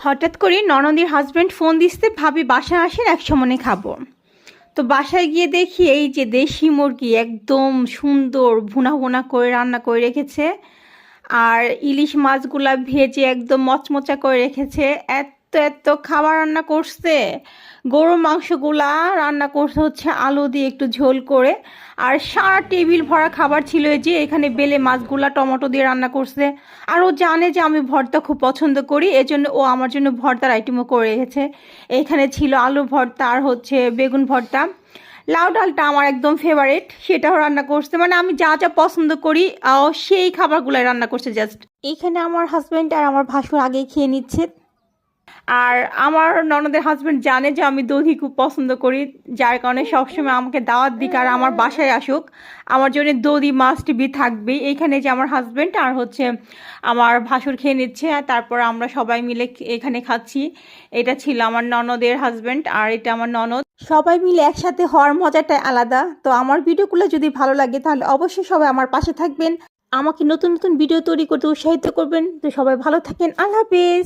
হঠাৎ করে ননদের হাজব্যান্ড ফোন দিতে, ভাবি বাসায় আসেন একসমনে খাবো। তো বাসায় গিয়ে দেখি এই যে দেশি মুরগি একদম সুন্দর ভুনা ভুনা করে রান্না করে রেখেছে, আর ইলিশ মাছগুলা ভেজে একদম মচমচা করে রেখেছে। এত এত খাবার রান্না করছে। গরুর মাংসগুলা রান্না করছে হচ্ছে আলু দিয়ে একটু ঝোল করে, আর সারা টেবিল ভরা খাবার ছিল। এই যে এখানে বেলে মাছগুলা টমেটো দিয়ে রান্না করছে। আর ও জানে যে আমি ভর্তা খুব পছন্দ করি, এজন্য ও আমার জন্য ভর্তার আইটেমও করে রেখেছে। এখানে ছিল আলু ভর্তা আর হচ্ছে বেগুন ভর্তা। লাউ ডালটা আমার একদম ফেভারিট, সেটাও রান্না করছে। মানে আমি যা যা পছন্দ করি সেই খাবারগুলাই রান্না করছে জাস্ট। এখানে আমার হাজব্যান্ড আর আমার ভাসুর আগেই খেয়ে নিচ্ছে। আর আমার ননদের হাজব্যান্ড জানে যে আমি দধি খুব পছন্দ করি, যার কারণে সবসময় আমাকে দাওয়াত দিক আর আমার বাসায় আসুক, আমার জন্য দধি মাস্ট বি থাকবেই। এইখানে যে আমার হাজব্যান্ড আর হচ্ছে আমার ভাসুর খেয়ে নিচ্ছে, আর তারপর আমরা সবাই মিলে এখানে খাচ্ছি। এটা ছিল আমার ননদের হাজব্যান্ড আর এটা আমার ননদ। সবাই মিলে একসাথে হওয়ার মজাটাই আলাদা। তো আমার ভিডিওগুলো যদি ভালো লাগে তাহলে অবশ্যই সবাই আমার পাশে থাকবেন, আমাকে নতুন নতুন ভিডিও তৈরি করতে উৎসাহিত করবেন। তো সবাই ভালো থাকেন, আল্লাহ হাফেজ।